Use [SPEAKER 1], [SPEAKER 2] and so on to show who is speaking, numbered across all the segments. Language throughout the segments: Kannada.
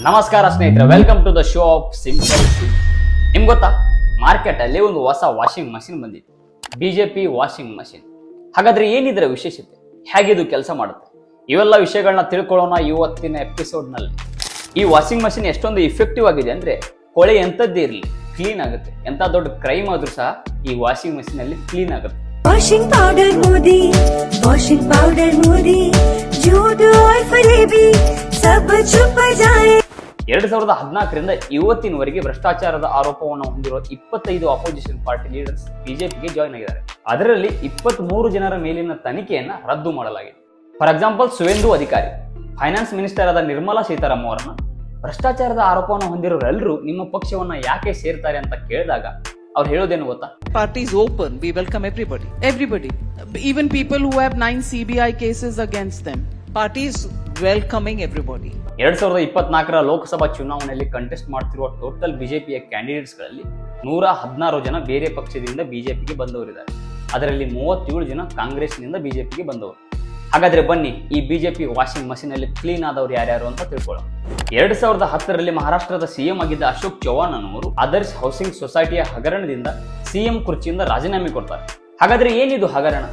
[SPEAKER 1] ನಮಸ್ಕಾರ ಸ್ನೇಹಿತರೆ, welcome to the show of simple. ನಿಮ್ಗೆ ಗೊತ್ತಾ, ಮಾರ್ಕೆಟ್ ಅಲ್ಲಿ ಒಂದು ಹೊಸ ವಾಷಿಂಗ್ ಮಷಿನ್ ಬಂದಿದೆ, ಬಿಜೆಪಿ ವಾಷಿಂಗ್ ಮಷಿನ್. ಹಾಗಾದ್ರೆ ಏನಿದ್ರೆ ವಿಶೇಷತೆ, ಹೇಗಿದು ಕೆಲಸ ಮಾಡುತ್ತೆ, ಇವೆಲ್ಲ ವಿಷಯಗಳನ್ನ ತಿಳ್ಕೊಳ್ಳೋಣ ಇವತ್ತಿನ ಎಪಿಸೋಡ್ ನಲ್ಲಿ. ಈ ವಾಷಿಂಗ್ ಮಷಿನ್ ಎಷ್ಟೊಂದು ಇಫೆಕ್ಟಿವ್ ಆಗಿದೆ ಅಂದ್ರೆ, ಕೊಳೆ ಎಂತದ್ದೇ ಇರಲಿ ಕ್ಲೀನ್ ಆಗುತ್ತೆ. ಎಂತ ದೊಡ್ಡ ಕ್ರೈಮ್ ಆದ್ರೂ ಸಹ ಈ ವಾಷಿಂಗ್ ಮಷಿನ್ ಅಲ್ಲಿ ಕ್ಲೀನ್ ಆಗುತ್ತೆ.
[SPEAKER 2] Washing powder Modi, washing powder Modi, ಜೂಡು और फरेबी सब छुप जाए.
[SPEAKER 1] 2014ರಿಂದ ಇವತ್ತಿನವರೆಗೆ ಭ್ರಷ್ಟಾಚಾರದ ಆರೋಪವನ್ನು ಹೊಂದಿರುವ 25 ಅಪೋಸಿಷನ್ ಪಾರ್ಟಿ ಲೀಡರ್ಸ್ ಬಿಜೆಪಿಗೆ ಜಾಯ್ನ್ ಆಗಿದ್ದಾರೆ. ಅದರಲ್ಲಿ 23 ಜನರ ಮೇಲಿನ ತನಿಖೆಯನ್ನ ರದ್ದು ಮಾಡಲಾಗಿದೆ. ಫಾರ್ ಎಕ್ಸಾಂಪಲ್, ಸುವೇಂದು ಅಧಿಕಾರಿ, ಫೈನಾನ್ಸ್ ಮಿನಿಸ್ಟರ್ ಆದ ನಿರ್ಮಲಾ ಸೀತಾರಾಮನ್ ಅವರನ್ನ ಭ್ರಷ್ಟಾಚಾರದ ಆರೋಪವನ್ನು ಹೊಂದಿರೋರೆಲ್ಲರೂ ನಿಮ್ಮ ಪಕ್ಷವನ್ನ ಯಾಕೆ ಸೇರ್ತಾರೆ ಅಂತ ಕೇಳಿದಾಗ ಅವ್ರು ಹೇಳೋದೇನು ಗೊತ್ತಾ?
[SPEAKER 3] Party is open. We welcome everybody. Everybody. Even people who have 9 CBI cases against them. Party is welcoming everybody.
[SPEAKER 1] 2024ರ Lok Sabha ಚುನಾವಣೆಯಲ್ಲಿ ಕಂಟೆಸ್ಟ್ ಮಾಡ್ತಿರುವ ಟೋಟಲ್ ಬಿಜೆಪಿಯ ಕ್ಯಾಂಡಿಡೇಟ್ಸ್ಗಳಲ್ಲಿ 116 ಜನ ಬೇರೆ ಪಕ್ಷದಿಂದ ಬಿಜೆಪಿಗೆ ಬಂದವರಿದ್ದಾರೆ. ಅದರಲ್ಲಿ 37 ಜನ ಕಾಂಗ್ರೆಸ್ನಿಂದ ಬಿಜೆಪಿಗೆ ಬಂದವರು. ಹಾಗಾದ್ರೆ ಬನ್ನಿ, ಈ ಬಿಜೆಪಿ ವಾಷಿಂಗ್ ಮಷೀನ್ ಅಲ್ಲಿ ಕ್ಲೀನ್ ಆದವರು ಯಾರ್ಯಾರು ಅಂತ ತಿಳ್ಕೊಳ್ಳೋಣ. 2010ರಲ್ಲಿ ಮಹಾರಾಷ್ಟ್ರದ ಸಿಎಂ ಆಗಿದ್ದ ಅಶೋಕ್ ಚವಾಣ್ ಅನ್ನೋರು ಆದರ್ಶ್ ಹೌಸಿಂಗ್ ಸೊಸೈಟಿಯ ಹಗರಣದಿಂದ ಸಿಎಂ ಕುರ್ಚಿಯಿಂದ ರಾಜೀನಾಮೆ ಕೊಡ್ತಾರೆ. ಹಾಗಾದ್ರೆ ಏನಿದು ಹಗರಣ?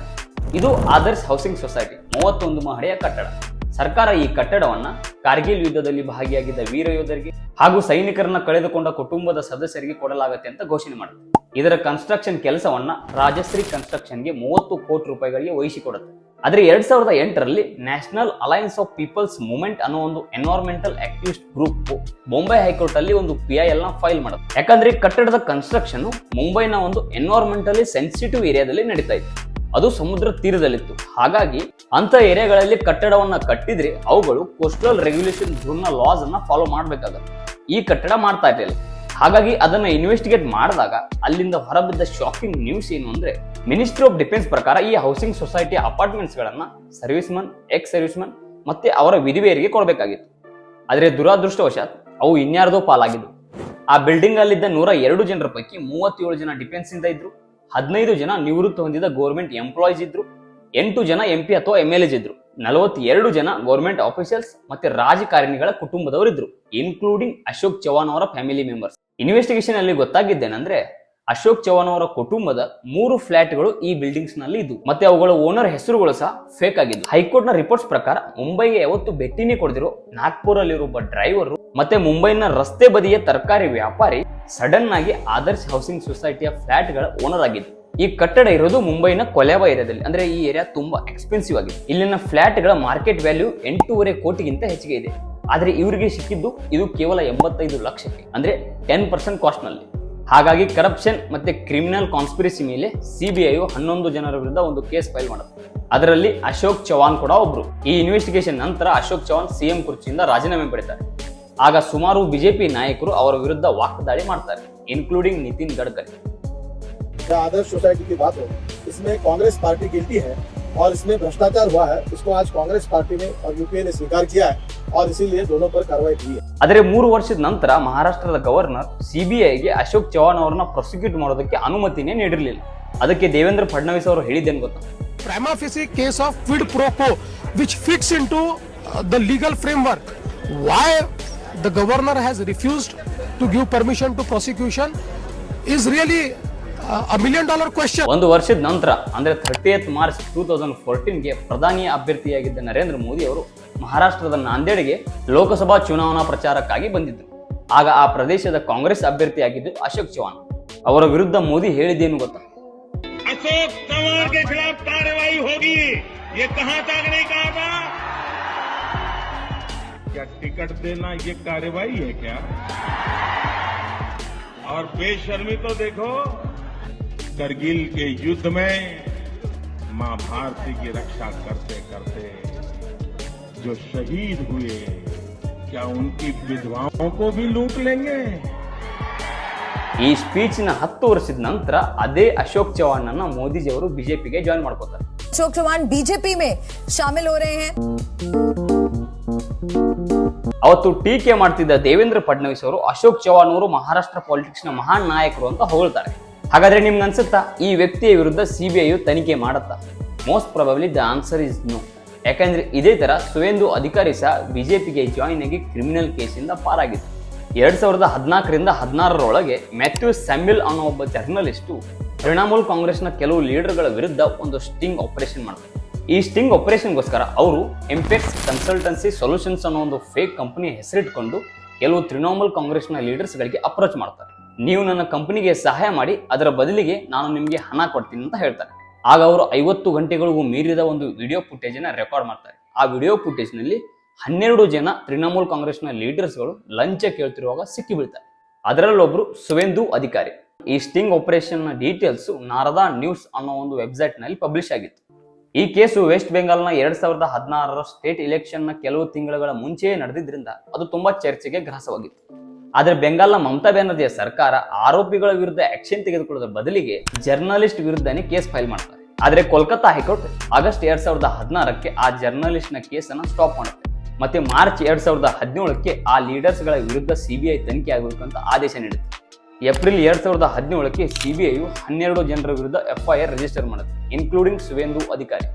[SPEAKER 1] ಇದು ಆದರ್ಶ್ ಹೌಸಿಂಗ್ ಸೊಸೈಟಿ 31 ಮಹಡಿಯ ಕಟ್ಟಡ. ಸರ್ಕಾರ ಈ ಕಟ್ಟಡವನ್ನ ಕಾರ್ಗಿಲ್ ಯುದ್ಧದಲ್ಲಿ ಭಾಗಿಯಾಗಿದ್ದ ವೀರ ಯೋಧರಿಗೆ ಹಾಗೂ ಸೈನಿಕರನ್ನ ಕಳೆದುಕೊಂಡ ಕುಟುಂಬದ ಸದಸ್ಯರಿಗೆ ಕೊಡಲಾಗುತ್ತೆ ಅಂತ ಘೋಷಣೆ ಮಾಡುತ್ತೆ. ಇದರ ಕನ್ಸ್ಟ್ರಕ್ಷನ್ ಕೆಲಸವನ್ನ ರಾಜಶ್ರೀ ಕನ್ಸ್ಟ್ರಕ್ಷನ್ಗೆ 30 ಕೋಟಿ ರೂಪಾಯಿಗಳಿಗೆ ವಹಿಸಿಕೊಡುತ್ತೆ. ಆದ್ರೆ 2008ರಲ್ಲಿ national alliance of people's movement ಅನ್ನೋ ಒಂದು environmental activist group Mumbai high court ಅಲ್ಲಿ ಒಂದು PIL ನ ಫೈಲ್ ಮಾಡುತ್ತೆ. ಯಾಕಂದ್ರೆ ಕಟ್ಟಡದ ಕನ್ಸ್ಟ್ರಕ್ಷನ್ ಮುಂಬೈನ ಒಂದು ಎನ್ವೈರನ್ಮೆಂಟಲಿ ಸೆನ್ಸಿಟಿವ್ ಏರಿಯಾದಲ್ಲಿ ನಡೀತಾ ಇತ್ತು. ಅದು ಸಮುದ್ರ ತೀರದಲ್ಲಿತ್ತು. ಹಾಗಾಗಿ ಅಂತ ಏರಿಯಾಗಳಲ್ಲಿ ಕಟ್ಟಡವನ್ನ ಕಟ್ಟಿದ್ರೆ ಅವುಗಳು ಕೋಸ್ಟಲ್ ರೆಗ್ಯುಲೇಷನ್ ಝೋನ್ನ ಲಾಸ್ ಅನ್ನ ಫಾಲೋ ಮಾಡ್ಬೇಕಾಗತ್ತೆ. ಈ ಕಟ್ಟಡ ಮಾಡ್ತಾ ಇರಲಿಲ್ಲ. ಹಾಗಾಗಿ ಅದನ್ನ ಇನ್ವೆಸ್ಟಿಗೇಟ್ ಮಾಡಿದಾಗ ಅಲ್ಲಿಂದ ಹೊರಬಿದ್ದ ಶಾಕಿಂಗ್ ನ್ಯೂಸ್ ಏನು ಅಂದ್ರೆ, ಮಿನಿಸ್ಟ್ರಿ ಆಫ್ ಡಿಫೆನ್ಸ್ ಪ್ರಕಾರ ಈ ಹೌಸಿಂಗ್ ಸೊಸೈಟಿ ಅಪಾರ್ಟ್ಮೆಂಟ್ಸ್ ಗಳನ್ನ ಸರ್ವಿಸ್ಮನ್, ಎಕ್ಸ್ ಸರ್ವಿಸ್ಮನ್ ಮತ್ತೆ ಅವರ ವಿಧಿವೇರಿಗೆ ಕೊಡಬೇಕಾಗಿತ್ತು. ಆದ್ರೆ ದುರಾದೃಷ್ಟವಶಾತ್ ಅವು ಇನ್ಯಾರ್ದೋ ಪಾಲಾಗಿದ್ದು. ಆ ಬಿಲ್ಡಿಂಗ್ ಅಲ್ಲಿದ್ದ 102 ಜನರ ಪೈಕಿ 37 ಜನ ಡಿಫೆನ್ಸ್ ಇಂದ ಇದ್ರು, 15 ಜನ ನಿವೃತ್ತಿ ಹೊಂದಿದ ಗೌರ್ಮೆಂಟ್ ಎಂಪ್ಲಾಯೀಸ್ ಇದ್ರು, 8 ಜನ MP ಅಥವಾ MLAs ಇದ್ರು, 42 ಜನ ಗೌರ್ಮೆಂಟ್ ಆಫೀಷಿಯಲ್ಸ್ ಮತ್ತೆ ರಾಜಕಾರಣಿಗಳ ಕುಟುಂಬದವರಿದ್ರು, ಇನ್ಕ್ಲೂಡಿಂಗ್ ಅಶೋಕ್ ಚವಾಣ್ ಅವರ ಫ್ಯಾಮಿಲಿ ಮೆಂಬರ್ಸ್. ಇನ್ವೆಸ್ಟಿಗೇಷನ್ ಅಲ್ಲಿ ಗೊತ್ತಾಗಿದ್ದೇನೆಂದ್ರೆ, ಅಶೋಕ್ ಚವಾಣ್ ಅವರ ಕುಟುಂಬದ 3 ಫ್ಲಾಟ್ಗಳು ಈ ಬಿಲ್ಡಿಂಗ್ಸ್ ನಲ್ಲಿ ಇದ್ವು. ಮತ್ತೆ ಅವುಗಳ ಓನರ್ ಹೆಸರುಗಳು ಸಹ ಫೇಕ್ ಆಗಿದ್ವು. ಹೈಕೋರ್ಟ್ ನ ರಿಪೋರ್ಟ್ಸ್ ಪ್ರಕಾರ ಮುಂಬೈಗೆ ಯಾವತ್ತು ಭೇಟಿನೇ ಕೊಡದಿರೋ ನಾಗ್ಪುರ್ ಅಲ್ಲಿರುವ ಒಬ್ಬ ಡ್ರೈವರ್ ಮತ್ತೆ ಮುಂಬೈನ ರಸ್ತೆ ಬದಿಯ ತರಕಾರಿ ವ್ಯಾಪಾರಿ ಸಡನ್ ಆಗಿ ಆದರ್ಶ್ ಹೌಸಿಂಗ್ ಸೊಸೈಟಿಯ ಫ್ಲಾಟ್ ಗಳ ಓನರ್ ಆಗಿದ್ದು. ಈ ಕಟ್ಟಡ ಇರೋದು ಮುಂಬೈನ ಕೊಲೆಬಾ ಏರಿಯಾದಲ್ಲಿ. ಅಂದ್ರೆ ಈ ಏರಿಯಾ ತುಂಬಾ ಎಕ್ಸ್ಪೆನ್ಸಿವ್ ಆಗಿದೆ. ಇಲ್ಲಿನ ಫ್ಲಾಟ್ ಗಳ ಮಾರ್ಕೆಟ್ ವ್ಯಾಲ್ಯೂ 8.5 ಕೋಟಿಗಿಂತ ಹೆಚ್ಚಿಗೆ ಇದೆ. ಆದ್ರೆ ಇವರಿಗೆ ಸಿಕ್ಕಿದ್ದು ಇದು ಕೇವಲ 85 ಲಕ್ಷಕ್ಕೆ, ಅಂದ್ರೆ 10% ಕಾಸ್ಟ್ ನಲ್ಲಿ. ಹಾಗಾಗಿ ಕರಪ್ಷನ್ ಮತ್ತೆ ಕ್ರಿಮಿನಲ್ ಕಾನ್ಸ್ಪಿರಸಿ ಮೇಲೆ CBI 11 ಜನರ ವಿರುದ್ಧ ಒಂದು ಕೇಸ್ ಫೈಲ್ ಮಾಡುತ್ತೆ. ಅದರಲ್ಲಿ ಅಶೋಕ್ ಚವಾಣ್ ಕೂಡ ಒಬ್ರು. ಈ ಇನ್ವೆಸ್ಟಿಗೇಷನ್ ನಂತರ ಅಶೋಕ್ ಚವಾಣ್ CM ಕುರ್ಚಿಯಿಂದ ರಾಜೀನಾಮೆ ಪಡಿತಾರೆ. ಆಗ ಸುಮಾರು ಬಿಜೆಪಿ ನಾಯಕರು ಅವರ ವಿರುದ್ಧ ವಾಗ್ದಾಳಿ ಮಾಡ್ತಾರೆ, ಇನ್ಕ್ಲೂಡಿಂಗ್ ನಿತಿನ್ ಗಡ್ಕರಿ.
[SPEAKER 4] आदर्श सोसाइटी की बात हो, इसमें कांग्रेस पार्टी गिल्टी है और इसमें भ्रष्टाचार हुआ है. इसको आज कांग्रेस पार्टी ने और यूपीए ने स्वीकार किया है और इसीलिए दोनों पर कार्रवाई की है.
[SPEAKER 1] ಆದರೆ 3 ವರ್ಷದ ನಂತರ ಮಹಾರಾಷ್ಟ್ರದ ಗವರ್ನರ್ CBIಗೆ ಅಶೋಕ್ ಚವಾಣ್ ಅವರನ್ನ ಪ್ರಾಸಿಕ್ಯೂಟ್ ಮಾಡೋದಕ್ಕೆ ಅನುಮತಿನೇ ನೀಡಿರಲಿಲ್ಲ. ಅದಕ್ಕೆ ದೇವೇಂದ್ರ ಫಡ್ನವೀಸ್ ಅವರು ಹೇಳಿದ್ದೇನು ಗೊತ್ತಾ?
[SPEAKER 5] Prima facie case of quid pro quo which fits into the legal framework. Why the governor has refused to give permission to prosecution is really a $1 million question.
[SPEAKER 1] ಒಂದು ವರ್ಷದ ನಂತರ ಅಂದ್ರೆ 30th ಮಾರ್ಚ್ 2014ಗೆ ಪ್ರಧಾನಿ ಅಭ್ಯರ್ಥಿಯಾಗಿದ್ದ ನರೇಂದ್ರ ಮೋದಿ ಅವರು ಮಹಾರಾಷ್ಟ್ರದ ನಾಂದೇಡ್ಗೆ ಲೋಕಸಭಾ ಚುನಾವಣಾ ಪ್ರಚಾರಕ್ಕಾಗಿ ಬಂದಿದ್ದರು. ಆಗ ಆ ಪ್ರದೇಶದ ಕಾಂಗ್ರೆಸ್ ಅಭ್ಯರ್ಥಿಯಾಗಿದ್ದು ಅಶೋಕ್ ಚವಾಣ್. ಅವರ ವಿರುದ್ಧ ಮೋದಿ ಹೇಳಿದ್ದೇನು ಗೊತ್ತಾ?
[SPEAKER 6] अशोक चव्हाण के खिलाफ कार्रवाई होगी, ये कहां तक नहीं कहा था? क्या टिकट देना ये कार्रवाई है क्या? और बेशर्मी तो देखो, करगिल के युद्ध में मां भारती की रक्षा करते करते जो शहीद हुए, क्या उनकी विधवाओं को भी लूट लेंगे?
[SPEAKER 1] ಈ ಸ್ಪೀಚ್ನ 10 ವರ್ಷದ ನಂತರ ಅದೇ ಅಶೋಕ್ ಚವಾಣ್ ಅನ್ನ ಮೋದಿಜಿ ಅವರು ಬಿಜೆಪಿಗೆ ಜಾಯಿನ್ ಮಾಡ್ಕೋತಾರೆ.
[SPEAKER 7] अशोक चौहान बीजेपी में शामिल हो रहे हैं.
[SPEAKER 1] ಅವತ್ತು ಟೀಕೆ ಮಾಡ್ತಿದ್ದ ದೇವೇಂದ್ರ ಫಡ್ನವೀಸ್ ಅವರು ಅಶೋಕ್ ಚವಾಣ್ ಅವರು ಮಹಾರಾಷ್ಟ್ರ ಪಾಲಿಟಿಕ್ಸ್ ನ ಮಹಾನ್ ನಾಯಕರು ಅಂತ ಹೊಗಳ್ತಾರೆ. ಹಾಗಾದ್ರೆ ನಿಮ್ಗೆ ಅನ್ಸುತ್ತಾ ಈ ವ್ಯಕ್ತಿಯ ವಿರುದ್ಧ CBI ತನಿಖೆ ಮಾಡುತ್ತಾ? Most probably the answer is no. ಯಾಕಂದ್ರೆ ಇದೇ ತರ ಸುವೇಂದು ಅಧಿಕಾರಿ ಸಹ ಬಿಜೆಪಿಗೆ ಜಾಯಿನ್ ಆಗಿ ಕ್ರಿಮಿನಲ್ ಕೇಸಿಂದ ಪಾರಾಗಿತ್ತು. 2014ರಿಂದ 16ರೊಳಗೆ ಮ್ಯಾಥ್ಯೂ ಸ್ಯಾಮ್ಯುಲ್ ಅನ್ನೋ ಒಬ್ಬ ಜರ್ನಲಿಸ್ಟು ತೃಣಮೂಲ ಕಾಂಗ್ರೆಸ್ನ ಕೆಲವು ಲೀಡರ್ಗಳ ವಿರುದ್ಧ ಒಂದು ಸ್ಟಿಂಗ್ ಆಪರೇಷನ್ ಮಾಡ್ತಾರೆ. ಈ ಸ್ಟಿಂಗ್ ಆಪರೇಷನ್ಗೋಸ್ಕರ ಅವರು ಎಂಪೆಕ್ಸ್ ಕನ್ಸಲ್ಟೆನ್ಸಿ ಸೊಲ್ಯೂಷನ್ಸ್ ಅನ್ನೋ ಒಂದು ಫೇಕ್ ಕಂಪನಿ ಹೆಸರಿಟ್ಕೊಂಡು ಕೆಲವು ತೃಣಮೂಲ ಕಾಂಗ್ರೆಸ್ನ ಲೀಡರ್ಸ್ಗಳಿಗೆ ಅಪ್ರೋಚ್ ಮಾಡ್ತಾರೆ. ನೀವು ನನ್ನ ಕಂಪನಿಗೆ ಸಹಾಯ ಮಾಡಿ, ಅದರ ಬದಲಿಗೆ ನಾನು ನಿಮಗೆ ಹಣ ಕೊಡ್ತೀನಿ ಅಂತ ಹೇಳ್ತಾರೆ. ಆಗ ಅವರು 50 ಗಂಟೆಗಳಿಗೂ ಮೀರಿದ ಒಂದು ವಿಡಿಯೋ ಫುಟೇಜ್ ಅನ್ನ ರೆಕಾರ್ಡ್ ಮಾಡ್ತಾರೆ. ಆ ವಿಡಿಯೋ ಫುಟೇಜ್ ನಲ್ಲಿ 12 ಜನ ತೃಣಮೂಲ ಕಾಂಗ್ರೆಸ್ನ ಲೀಡರ್ಸ್ಗಳು ಲಂಚ ಕೇಳ್ತಿರುವಾಗ ಸಿಕ್ಕಿ ಬೀಳ್ತಾರೆ. ಅದರಲ್ಲೊಬ್ರು ಸುವೇಂದು ಅಧಿಕಾರಿ. ಈ ಸ್ಟಿಂಗ್ ಆಪರೇಷನ್ ನ ಡೀಟೇಲ್ಸ್ ನಾರದಾ ನ್ಯೂಸ್ ಅನ್ನೋ ಒಂದು ವೆಬ್ಸೈಟ್ ನಲ್ಲಿ ಪಬ್ಲಿಷ್ ಆಗಿತ್ತು. ಈ ಕೇಸು ವೆಸ್ಟ್ ಬೆಂಗಾಲ್ನ 2016ರ ಸ್ಟೇಟ್ ಎಲೆಕ್ಷನ್ ನ ಕೆಲವು ತಿಂಗಳ ಮುಂಚೆಯೇ ನಡೆದಿದ್ರಿಂದ ಅದು ತುಂಬಾ ಚರ್ಚೆಗೆ ಗ್ರಾಸವಾಗಿತ್ತು. ಆದ್ರೆ ಬೆಂಗಾಲ್ನ ಮಮತಾ ಬ್ಯಾನರ್ಜಿಯ ಸರ್ಕಾರ ಆರೋಪಿಗಳ ವಿರುದ್ಧ ಆಕ್ಷನ್ ತೆಗೆದುಕೊಳ್ಳೋದ್ರ ಬದಲಿಗೆ ಜರ್ನಲಿಸ್ಟ್ ವಿರುದ್ಧನೇ ಕೇಸ್ ಫೈಲ್ ಮಾಡ್ತಾರೆ. ಆದ್ರೆ ಕೋಲ್ಕತ್ತಾ ಹೈಕೋರ್ಟ್ ಆಗಸ್ಟ್ 2016ಕ್ಕೆ ಆ ಜರ್ನಲಿಸ್ಟ್ ನ ಕೇಸನ್ನ ಸ್ಟಾಪ್ ಮಾಡುತ್ತೆ. ಮತ್ತೆ ಮಾರ್ಚ್ 2017ಕ್ಕೆ ಆ ಲೀಡರ್ಸ್ ಗಳ ವಿರುದ್ಧ ಸಿಬಿಐ ತನಿಖೆ ಆಗಬೇಕಂತ ಆದೇಶ ನೀಡುತ್ತೆ. ಏಪ್ರಿಲ್ 2017ಕ್ಕೆ ಸಿಬಿಐಯು 12 ಜನರ ವಿರುದ್ಧ FIR ರಿಜಿಸ್ಟರ್ ಮಾಡುತ್ತೆ, ಇನ್ಕ್ಲೂಡಿಂಗ್ ಸುವೇಂದು ಅಧಿಕಾರಿ.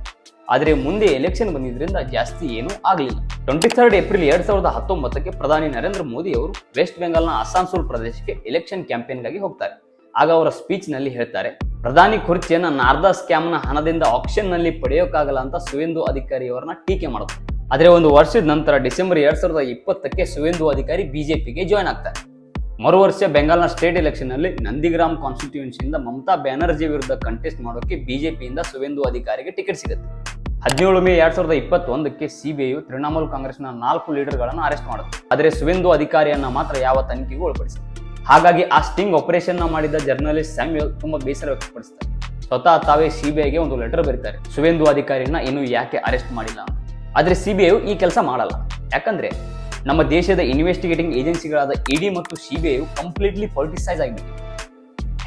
[SPEAKER 1] ಆದರೆ ಮುಂದೆ ಎಲೆಕ್ಷನ್ ಬಂದಿದ್ರಿಂದ ಜಾಸ್ತಿ ಏನೂ ಆಗಲಿಲ್ಲ. 23 ಏಪ್ರಿಲ್ 2019ಕ್ಕೆ ಪ್ರಧಾನಿ ನರೇಂದ್ರ ಮೋದಿ ಅವರು ವೆಸ್ಟ್ ಬೆಂಗಾಲ್ನ ಅಸಾನ್ಸೋಲ್ ಪ್ರದೇಶಕ್ಕೆ ಎಲೆಕ್ಷನ್ ಕ್ಯಾಂಪೇನ್ಗಾಗಿ ಹೋಗ್ತಾರೆ. ಆಗ ಅವರ ಸ್ಪೀಚ್ ನಲ್ಲಿ ಹೇಳ್ತಾರೆ, ಪ್ರಧಾನಿ ಕುರ್ಚಿಯನ್ನ ನಾರ್ದಾ ಸ್ಕ್ಯಾಮ್ ನ ಹಣದಿಂದ ಆಕ್ಷನ್ ನಲ್ಲಿ ಪಡೆಯೋಕ್ಕಾಗಲ್ಲ ಅಂತ ಸುವೇಂದು ಅಧಿಕಾರಿ ಅವರನ್ನ ಟೀಕೆ ಮಾಡುತ್ತಾರೆ. ಆದ್ರೆ ಒಂದು ವರ್ಷದ ನಂತರ ಡಿಸೆಂಬರ್ 2020ಕ್ಕೆ ಸುವೇಂದು ಅಧಿಕಾರಿ ಬಿಜೆಪಿಗೆ ಜಾಯ್ನ್ ಆಗ್ತಾರೆ. ಮರು ವರ್ಷ ಬೆಂಗಾಲ್ನ ಸ್ಟೇಟ್ ಎಲೆಕ್ಷನ್ ನಲ್ಲಿ ನಂದಿಗ್ರಾಮ್ ಕಾನ್ಸ್ಟಿಟ್ಯೂನ್ಸಿಯಿಂದ ಮಮತಾ ಬ್ಯಾನರ್ಜಿ ವಿರುದ್ಧ ಕಂಟೆಸ್ಟ್ ಮಾಡೋಕೆ ಬಿಜೆಪಿಯಿಂದ ಸುವೇಂದು ಅಧಿಕಾರಿಗೆ ಟಿಕೆಟ್ ಸಿಗುತ್ತೆ. 17 ಮೇ 2021ಕ್ಕೆ ಸಿಬಿಐಯು ತೃಣಮೂಲ ಕಾಂಗ್ರೆಸ್ನ 4 ಲೀಡರ್ಗಳನ್ನು ಅರೆಸ್ಟ್ ಮಾಡುತ್ತೆ. ಆದರೆ ಸುವೇಂದು ಅಧಿಕಾರಿಯನ್ನ ಮಾತ್ರ ಯಾವ ತನಿಖೆಗೂ ಒಳಪಡಿಸಿದೆ. ಹಾಗಾಗಿ ಆ ಸ್ಟಿಂಗ್ ಆಪರೇಷನ್ ಮಾಡಿದ ಜರ್ನಲಿಸ್ಟ್ ಸ್ಯಾಮ್ಯುಲ್ ತುಂಬಾ ಬೇಸರ ವ್ಯಕ್ತಪಡಿಸ್ತಾರೆ. ಸ್ವತಃ ತಾವೇ ಸಿಬಿಐಗೆ ಒಂದು ಲೆಟರ್ ಬರೀತಾರೆ, ಸುವೇಂದು ಅಧಿಕಾರಿಯನ್ನ ಇನ್ನೂ ಯಾಕೆ ಅರೆಸ್ಟ್ ಮಾಡಿಲ್ಲ ಅಂತ. ಆದ್ರೆ ಸಿಬಿಐ ಈ ಕೆಲಸ ಮಾಡಲ್ಲ. ಯಾಕಂದ್ರೆ ನಮ್ಮ ದೇಶದ ಇನ್ವೆಸ್ಟಿಗೇಟಿಂಗ್ ಏಜೆನ್ಸಿಗಳಾದ ಇಡಿ ಮತ್ತು ಸಿಬಿಐ ಕಂಪ್ಲೀಟ್ಲಿ ಪೊಲಿಟಿಸೈಸ್ ಆಗಿಬಿಟ್ಟಿದೆ.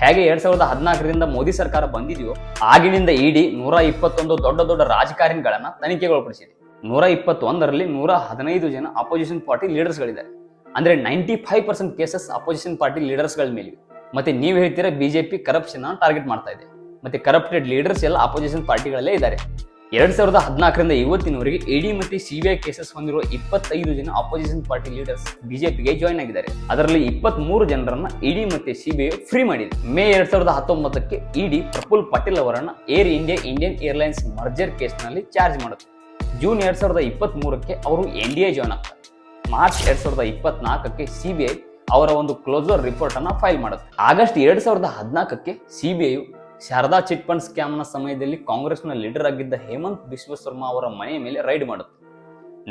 [SPEAKER 1] ಹೇಗೆ 2014ರಿಂದ ಮೋದಿ ಸರ್ಕಾರ ಬಂದಿದೆಯೋ ಆಗಿನಿಂದ ಇಡಿ 121 ದೊಡ್ಡ ರಾಜಕಾರಣಿಗಳನ್ನ ತನಿಖೆಗೆ ಒಳಪಡಿಸಿದೆ. 121ರಲ್ಲಿ 115 ಜನ ಅಪೋಸಿಷನ್ ಪಾರ್ಟಿ ಲೀಡರ್ಸ್ಗಳಿದ್ದಾರೆ. ಅಂದ್ರೆ 95% ಕೇಸಸ್ ಅಪೋಸಿಷನ್ ಪಾರ್ಟಿ ಲೀಡರ್ಸ್ಗಳ ಮೇಲಿವೆ. ಮತ್ತೆ ನೀವು ಹೇಳ್ತೀರಾ ಬಿಜೆಪಿ ಕರಪ್ಷನ್ ಟಾರ್ಗೆಟ್ ಮಾಡ್ತಾ ಇದೆ. ಮತ್ತೆ ಕರಪ್ಟೆಡ್ ಲೀಡರ್ಸ್ ಎಲ್ಲ ಅಪೋಸಿಷನ್ ಪಾರ್ಟಿಗಳಲ್ಲೇ ಇದ್ದಾರೆ. 2014ರಿಂದ ಇವತ್ತಿನವರೆಗೆ ಇಡಿ ಮತ್ತು ಸಿಬಿಐ ಕೇಸಸ್ ಹೊಂದಿರುವ 25 ಜನ ಅಪೋಸಿಷನ್ ಪಾರ್ಟಿ ಲೀಡರ್ಸ್ ಬಿಜೆಪಿಗೆ ಜಾಯ್ನ್ ಆಗಿದ್ದಾರೆ. ಅದರಲ್ಲಿ 23 ಜನರನ್ನ ಇಡಿ ಮತ್ತು ಸಿಬಿಐ ಫ್ರೀ ಮಾಡಿದೆ. ಮೇ 2019ಕ್ಕೆ ಇಡಿ ಪ್ರಫುಲ್ ಪಟೇಲ್ ಅವರನ್ನ Air India Indian airlines merger ಕೇಸ್ನಲ್ಲಿ ಚಾರ್ಜ್ ಮಾಡುತ್ತೆ. ಜೂನ್ 2023ಕ್ಕೆ ಅವರು NDA ಜಾಯ್ನ್ ಆಗ್ತಾರೆ. ಮಾರ್ಚ್ 2024ಕ್ಕೆ ಸಿಬಿಐ ಅವರ ಒಂದು ಕ್ಲೋಸರ್ ರಿಪೋರ್ಟ್ ಅನ್ನ ಫೈಲ್ ಮಾಡುತ್ತೆ. ಆಗಸ್ಟ್ 2014ಕ್ಕೆ ಸಿಬಿಐಯು ಶಾರದಾ ಚಿಟ್ ಫಂಡ್ ಸ್ಕ್ಯಾಮ್ ನ ಸಮಯದಲ್ಲಿ ಕಾಂಗ್ರೆಸ್ನ ಲೀಡರ್ ಆಗಿದ್ದ ಹೇಮಂತ್ ಬಿಶ್ವ ಶರ್ಮಾ ಅವರ ಮನೆಯ ಮೇಲೆ ರೈಡ್ ಮಾಡುತ್ತೆ.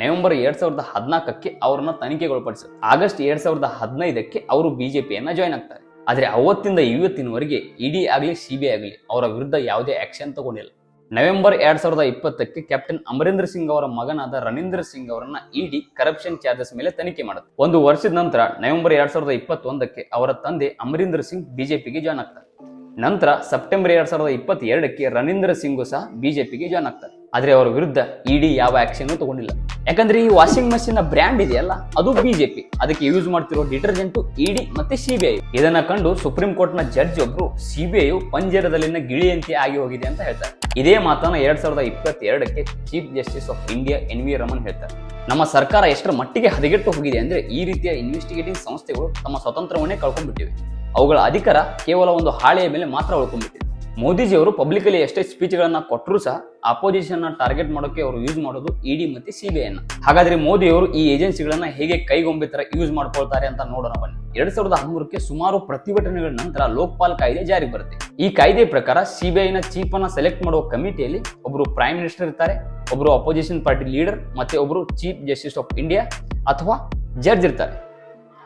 [SPEAKER 1] ನವೆಂಬರ್ 2014ಕ್ಕೆ ಅವರನ್ನ ತನಿಖೆಗೆ ಒಳಪಡಿಸುತ್ತೆ. ಆಗಸ್ಟ್ 2015ಕ್ಕೆ ಅವರು ಬಿಜೆಪಿಯನ್ನ ಜಾಯ್ನ್ ಆಗ್ತಾರೆ. ಆದ್ರೆ ಅವತ್ತಿಂದ ಇವತ್ತಿನವರೆಗೆ ಇಡಿ ಆಗಲಿ ಸಿಬಿಐ ಆಗಲಿ ಅವರ ವಿರುದ್ಧ ಯಾವುದೇ ಆಕ್ಷನ್ ತಗೊಂಡಿಲ್ಲ. ನವೆಂಬರ್ 2020ಕ್ಕೆ ಕ್ಯಾಪ್ಟನ್ ಅಮರೀಂದ್ರ ಸಿಂಗ್ ಅವರ ಮಗನಾದ ರಣೀಂದ್ರ ಸಿಂಗ್ ಅವರನ್ನ ಇಡಿ ಕರಪ್ಷನ್ ಚಾರ್ಜಸ್ ಮೇಲೆ ತನಿಖೆ ಮಾಡುತ್ತೆ. ಒಂದು ವರ್ಷದ ನಂತರ ನವೆಂಬರ್ 2021ಕ್ಕೆ ಅವರ ತಂದೆ ಅಮರೀಂದ್ರ ಸಿಂಗ್ ಬಿಜೆಪಿಗೆ ಜಾಯ್ನ್ ಆಗ್ತಾರೆ. ನಂತರ ಸೆಪ್ಟೆಂಬರ್ 2022ಕ್ಕೆ ರಣೀಂದ್ರ ಸಿಂಗ್ ಸಹ ಬಿಜೆಪಿಗೆ ಜಾಯ್ನ್ ಆಗ್ತಾರೆ. ಆದ್ರೆ ಅವರ ವಿರುದ್ಧ ಇಡಿ ಯಾವ ಆಕ್ಷನ್ ತಗೊಂಡಿಲ್ಲ. ಯಾಕಂದ್ರೆ ಈ ವಾಷಿಂಗ್ ಮಷಿನ್ ನ ಬ್ರ್ಯಾಂಡ್ ಇದೆಯಲ್ಲ, ಅದು ಬಿಜೆಪಿ. ಅದಕ್ಕೆ ಯೂಸ್ ಮಾಡ್ತಿರೋ ಡಿಟರ್ಜೆಂಟ್ ಇಡಿ ಮತ್ತೆ ಸಿಬಿಐ. ಇದನ್ನ ಕಂಡು ಸುಪ್ರೀಂ ಕೋರ್ಟ್ ನ ಜಡ್ಜ್ ಒಬ್ರು ಸಿಬಿಐ ಪಂಜರದಲ್ಲಿನ ಗಿಳಿಯಂತೆ ಆಗಿ ಹೋಗಿದೆ ಅಂತ ಹೇಳ್ತಾರೆ. ಇದೇ ಮಾತನ್ನ 2022ಕ್ಕೆ chief justice of India NV Raman ಹೇಳ್ತಾರೆ. ನಮ್ಮ ಸರ್ಕಾರ ಎಷ್ಟರ ಮಟ್ಟಿಗೆ ಹದಗೆಟ್ಟು ಹೋಗಿದೆ ಅಂದ್ರೆ ಈ ರೀತಿಯ ಇನ್ವೆಸ್ಟಿಗೇಟಿಂಗ್ ಸಂಸ್ಥೆಗಳು ತಮ್ಮ ಸ್ವತಂತ್ರವನ್ನೇ ಕಳ್ಕೊಂಡ್ಬಿಟ್ಟಿವೆ. ಅವುಗಳ ಅಧಿಕಾರ ಕೇವಲ ಒಂದು ಹಾಳೆಯ ಮೇಲೆ ಮಾತ್ರ ಉಳ್ಕೊಂಡ್ಬಿಟ್ಟಿದೆ. ಮೋದಿಜಿ ಅವರು ಪಬ್ಲಿಕಲಿ ಎಷ್ಟೇ ಸ್ಪೀಚ್ ಗಳನ್ನ ಕೊಟ್ಟರು ಸಹ ಅಪೋಸಿಷನ್ ನ ಟಾರ್ಗೆಟ್ ಮಾಡೋಕೆ ಅವರು ಯೂಸ್ ಮಾಡೋದು ಇಡಿ ಮತ್ತೆ ಸಿಬಿಐ ಅನ್ನ. ಹಾಗಾದ್ರೆ ಮೋದಿ ಅವರು ಈ ಏಜೆನ್ಸಿಗಳನ್ನ ಹೇಗೆ ಕೈಗೊಂಬೆ ತರ ಯೂಸ್ ಮಾಡ್ಕೊಳ್ತಾರೆ ಅಂತ ನೋಡೋಣ ಬನ್ನಿ. 2013ಕ್ಕೆ ಸುಮಾರು ಪ್ರತಿಭಟನೆಗಳ ನಂತರ ಲೋಕಪಾಲ್ ಕಾಯ್ದೆ ಜಾರಿಗೆ ಬರುತ್ತೆ. ಈ ಕಾಯ್ದೆ ಪ್ರಕಾರ ಸಿಬಿಐ ನ ಚೀಫ್ ಅನ್ನ ಸೆಲೆಕ್ಟ್ ಮಾಡುವ ಕಮಿಟಿಯಲ್ಲಿ ಒಬ್ರು ಪ್ರೈಮ್ ಮಿನಿಸ್ಟರ್ ಇರ್ತಾರೆ, ಒಬ್ರು ಅಪೋಸಿಷನ್ ಪಾರ್ಟಿ ಲೀಡರ್, ಮತ್ತೆ ಒಬ್ರು ಚೀಫ್ ಜಸ್ಟಿಸ್ ಆಫ್ ಇಂಡಿಯಾ ಅಥವಾ ಜಡ್ಜ್ ಇರ್ತಾರೆ.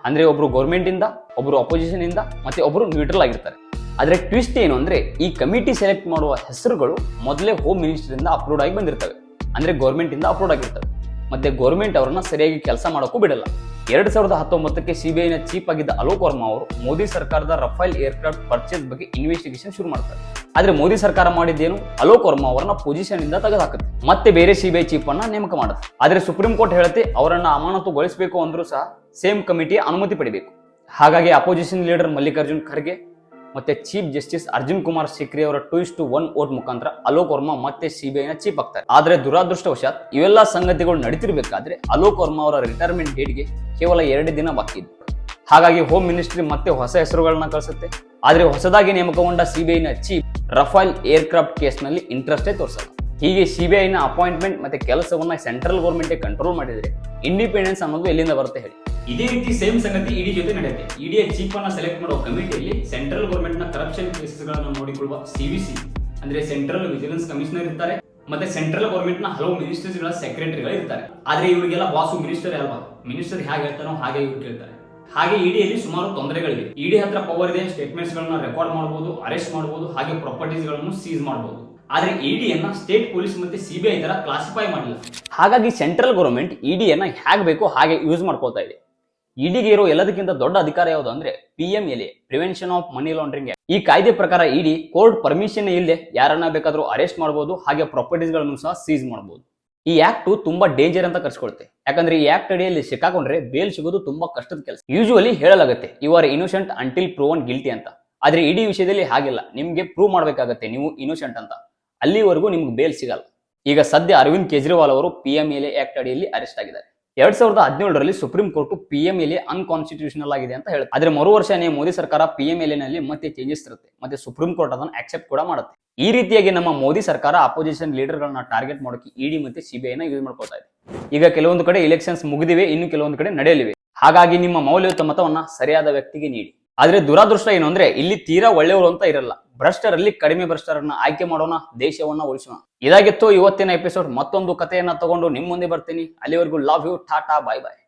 [SPEAKER 1] ಅಂದ್ರೆ ಒಬ್ರು ಗೌರ್ಮೆಂಟ್ ಇಂದ, ಒಬ್ರು ಅಪೋಸಿಷನ್ ಇಂದ, ಮತ್ತೆ ಒಬ್ರು ನ್ಯೂಟ್ರಲ್ ಆಗಿರ್ತಾರೆ. ಆದ್ರೆ ಟ್ವಿಸ್ಟ್ ಏನು ಅಂದ್ರೆ ಈ ಕಮಿಟಿ ಸೆಲೆಕ್ಟ್ ಮಾಡುವ ಹೆಸರುಗಳು ಮೊದಲೇ ಹೋಮ್ ಮಿನಿಸ್ಟರ್ ಇಂದ ಅಪ್ಲೋಡ್ ಆಗಿ ಬಂದಿರ್ತವೆ. ಅಂದ್ರೆ ಗೌರ್ಮೆಂಟ್ ಇಂದ ಅಪ್ಲೋಡ್ ಆಗಿರ್ತವೆ. ಮತ್ತೆ ಗೌರ್ಮೆಂಟ್ ಅವರನ್ನ ಸರಿಯಾಗಿ ಕೆಲಸ ಮಾಡೋಕ್ಕೂ ಬಿಡಲ್ಲ. 2019ಕ್ಕೆ ಸಿಬಿಐ ನ ಚೀಫ್ ಆಗಿದ್ದ ಅಲೋಕ್ ವರ್ಮಾ ಅವರು ಮೋದಿ ಸರ್ಕಾರದ ರಫೇಲ್ ಏರ್ಕ್ರಾಫ್ಟ್ ಪರ್ಚೇಸ್ ಬಗ್ಗೆ ಇನ್ವೆಸ್ಟಿಗೇಷನ್ ಶುರು ಮಾಡ್ತಾರೆ. ಆದ್ರೆ ಮೋದಿ ಸರ್ಕಾರ ಮಾಡಿದ್ದೇನು, ಅಲೋಕ್ ವರ್ಮಾ ಅವರನ್ನ ಪೊಸಿಷನ್ ಇಂದ ತೆಗೆದುಹಾಕುತ್ತೆ, ಮತ್ತೆ ಬೇರೆ ಸಿಬಿಐ ಚೀಫ್ ಅನ್ನ ನೇಮಕ ಮಾಡುತ್ತೆ. ಆದ್ರೆ ಸುಪ್ರೀಂ ಕೋರ್ಟ್ ಹೇಳುತ್ತೆ ಅವರನ್ನ ಅಮಾನತುಗೊಳಿಸಬೇಕು ಅಂದ್ರೂ ಸಹ ಸೇಮ್ ಕಮಿಟಿಯ ಅನುಮತಿ ಪಡಿಬೇಕು. ಹಾಗಾಗಿ ಅಪೋಸಿಷನ್ ಲೀಡರ್ ಮಲ್ಲಿಕಾರ್ಜುನ್ ಖರ್ಗೆ, ಮತ್ತೆ ಚೀಫ್ ಜಸ್ಟಿಸ್ ಅರ್ಜುನ್ ಕುಮಾರ್ ಸಿಕ್ರಿ ಅವರ 2:1 ವೋಟ್ ಮುಖಾಂತರ ಅಲೋಕ್ ವರ್ಮಾ ಮತ್ತೆ ಸಿಬಿಐ ನ ಚೀಫ್ ಆಗ್ತಾರೆ. ಆದ್ರೆ ದುರಾದೃಷ್ಟವಶಾತ್ ಇವೆಲ್ಲ ಸಂಗತಿಗಳು ನಡೀತಿರ್ಬೇಕಾದ್ರೆ ಅಲೋಕ್ ವರ್ಮಾ ಅವರ ರಿಟೈರ್ಮೆಂಟ್ ಡೇಟ್ಗೆ ಕೇವಲ 2 ದಿನ ಬಾಕಿ ಇತ್ತು. ಹಾಗಾಗಿ ಹೋಮ್ ಮಿನಿಸ್ಟ್ರಿ ಮತ್ತೆ ಹೊಸ ಹೆಸರುಗಳನ್ನ ಕಳಿಸುತ್ತೆ. ಆದ್ರೆ ಹೊಸದಾಗಿ ನೇಮಕಗೊಂಡ ಸಿಬಿಐ ನ ಚೀಫ್ ರಫೇಲ್ ಏರ್ಕ್ರಾಫ್ಟ್ ಕೇಸ್ ನಲ್ಲಿ ಇಂಟ್ರೆಸ್ಟೇ ತೋರಿಸಲ್ಲ. ಹೀಗೆ ಸಿಬಿಐ ನ ಅಪಾಯಿಂಟ್ಮೆಂಟ್ ಮತ್ತೆ ಕೆಲಸವನ್ನ ಸೆಂಟ್ರಲ್ ಗವರ್ಮೆಂಟ್ ಕಂಟ್ರೋಲ್ ಮಾಡಿದ್ರೆ ಇಂಡಿಪೆಂಡೆನ್ಸ್ ಅನ್ನೋದು ಎಲ್ಲಿಂದ ಬರುತ್ತೆ ಹೇಳಿ? ಇದೇ ರೀತಿ ಸೇಮ್ ಸಂಗತಿ ಇಡಿ ಜೊತೆ ನಡೆಯುತ್ತೆ. ಇಡಿಯ ಚೀಫ್ ಅನ್ನ ಸೆಲೆಕ್ಟ್ ಮಾಡೋ ಕಮಿಟಿಯಲ್ಲಿ ಸೆಂಟ್ರಲ್ ಗವರ್ಮೆಂಟ್ ನ ಕರಪ್ಷನ್ ಕೇಸಸ್ ಗಳನ್ನು ನೋಡಿಕೊಳ್ಳುವ ಸಿವಿಸಿ ಅಂದ್ರೆ ಸೆಂಟ್ರಲ್ ವಿಜಿಲೆನ್ಸ್ ಕಮಿಷನರ್ ಇರ್ತಾರೆ. ಮತ್ತೆ ಸೆಂಟ್ರಲ್ ಗವರ್ಮೆಂಟ್ ನ ಹಲವು ಮಿನಿಸ್ಟರ್ಸ್ ಗಳ ಸೆಕ್ರೆಟರಿಗಳು ಇರ್ತಾರೆ. ಆದ್ರೆ ಇವರಿಗೆಲ್ಲ ಬಾಸು ಮಿನಿಸ್ಟರ್ ಅಲ್ವಾ, ಮಿನಿಸ್ಟರ್ ಹೇಗೆ ಹೇಳ್ತಾನೋ ಹಾಗೆ ಇವ್ರು ಕೇಳ್ತಾರೆ. ಹಾಗೆ ಇಡಿಯಲ್ಲಿ ಸುಮಾರು ತೊಂದರೆಗಳಿವೆ. ಇಡಿ ಹತ್ರ ಪವರ್ ಇದೆ, ಸ್ಟೇಟ್ಮೆಂಟ್ಸ್ ಗಳನ್ನ ರೆಕಾರ್ಡ್ ಮಾಡಬಹುದು, ಅರೆಸ್ಟ್ ಮಾಡಬಹುದು, ಹಾಗೆ ಪ್ರಾಪರ್ಟೀಸ್ ಗಳನ್ನು ಸೀಸ್ ಮಾಡಬಹುದು. ಆದ್ರೆ ಇಡಿಯನ್ನ ಸ್ಟೇಟ್ ಪೊಲೀಸ್ ಮತ್ತೆ ಸಿಬಿಐ ತರ ಕ್ಲಾಸಿಫೈ ಮಾಡಿಲ್ಲ. ಹಾಗಾಗಿ ಸೆಂಟ್ರಲ್ ಗವರ್ಮೆಂಟ್ ಇಡಿಯನ್ನ ಹೇಗೆ ಬೇಕೋ ಹಾಗೆ ಯೂಸ್ ಮಾಡ್ಕೊಳ್ತಾ ಇದೆ. ಇಡಿಗೆ ಇರೋ ಎಲ್ಲದಕ್ಕಿಂತ ದೊಡ್ಡ ಅಧಿಕಾರ ಯಾವುದು ಅಂದ್ರೆ PMLA, prevention of money laundering. ಈ ಕಾಯ್ದೆ ಪ್ರಕಾರ ಇಡಿ ಕೋರ್ಟ್ ಪರ್ಮಿಷನ್ ಇಲ್ಲದೆ ಯಾರನ್ನ ಬೇಕಾದ್ರೂ ಅರೆಸ್ಟ್ ಮಾಡಬಹುದು, ಹಾಗೆ ಪ್ರಾಪರ್ಟೀಸ್ ಗಳನ್ನು ಸಹ ಸೀಸ್ ಮಾಡಬಹುದು. ಈ ಆಕ್ಟ್ ತುಂಬಾ ಡೇಂಜರ್ ಅಂತ ಕರ್ಸ್ಕೊಳುತ್ತೆ. ಯಾಕಂದ್ರೆ ಈ ಆಕ್ಟ್ ಅಡಿಯಲ್ಲಿ ಸಿಕ್ಕಾಕೊಂಡ್ರೆ ಬೇಲ್ ಸಿಗೋದು ತುಂಬಾ ಕಷ್ಟದ ಕೆಲಸ. ಯೂಶುವಲಿ ಹೇಳಲಾಗುತ್ತೆ you are innocent until proven guilty ಅಂತ. ಆದ್ರೆ ಇಡಿ ವಿಷಯದಲ್ಲಿ ಹಾಗಿಲ್ಲ, ನಿಮ್ಗೆ ಪ್ರೂವ್ ಮಾಡ್ಬೇಕಾಗತ್ತೆ ನೀವು ಇನ್ನೋಸೆಂಟ್ ಅಂತ. ಅಲ್ಲಿವರೆಗೂ ನಿಮ್ಗೆ ಬೇಲ್ ಸಿಗಲ್ಲ. ಈಗ ಸದ್ಯ ಅರವಿಂದ್ ಕೇಜ್ರಿವಾಲ್ ಅವರು PMLA ಆಕ್ಟ್ ಅಡಿಯಲ್ಲಿ ಅರೆಸ್ಟ್ ಆಗಿದ್ದಾರೆ. 2017ರಲ್ಲಿ ಸುಪ್ರೀಂ ಕೋರ್ಟ್ PMLA ಅನ್ಕಾನ್ಸ್ಟಿಟ್ಯೂಷನಲ್ ಆಗಿದೆ ಅಂತ ಹೇಳುತ್ತೆ. ಆದ್ರೆ ಮರು ವರ್ಷನೇ ಮೋದಿ ಸರ್ಕಾರ PMLA ನಲ್ಲಿ ಮತ್ತೆ ಚೇಂಜಸ್ ತರುತ್ತೆ, ಮತ್ತೆ ಸುಪ್ರೀಂ ಕೋರ್ಟ್ ಅದನ್ನು ಆಕ್ಸೆಪ್ಟ್ ಕೂಡ ಮಾಡುತ್ತೆ. ಈ ರೀತಿಯಾಗಿ ನಮ್ಮ ಮೋದಿ ಸರ್ಕಾರ ಅಪೋಸಿಷನ್ ಲೀಡರ್ ಗಳನ್ನ ಟಾರ್ಗೆಟ್ ಮಾಡೋಕೆ ಇಡಿ ಮತ್ತೆ ಸಿಬಿಐ ನ ಯೂಸ್ ಮಾಡ್ಕೊಳ್ತಾ ಇದೆ. ಈಗ ಕೆಲವೊಂದು ಕಡೆ ಎಲೆಕ್ಷನ್ಸ್ ಮುಗಿದಿವೆ, ಇನ್ನು ಕೆಲವೊಂದು ಕಡೆ ನಡೆಯಲಿವೆ. ಹಾಗಾಗಿ ನಿಮ್ಮ ಮೌಲ್ಯಯುತ ಮತವನ್ನ ಸರಿಯಾದ ವ್ಯಕ್ತಿಗೆ ನೀಡಿ. ಆದ್ರೆ ದುರಾದೃಷ್ಟ ಏನು ಅಂದ್ರೆ ಇಲ್ಲಿ ತೀರಾ ಒಳ್ಳೆಯವರು ಅಂತ ಇರಲ್ಲ. ಭ್ರಷ್ಟರಲ್ಲಿ ಕಡಿಮೆ ಭ್ರಷ್ಟರನ್ನ ಆಯ್ಕೆ ಮಾಡೋಣ, ದೇಶವನ್ನ ಉಳಿಸೋಣ. ಇದಾಗಿತ್ತು ಇವತ್ತಿನ ಎಪಿಸೋಡ್. ಮತ್ತೊಂದು ಕಥೆಯನ್ನ ತಗೊಂಡು ನಿಮ್ಮ ಮುಂದೆ ಬರ್ತೀನಿ. ಅಲ್ಲಿವರೆಗೂ love you, tata, bye bye.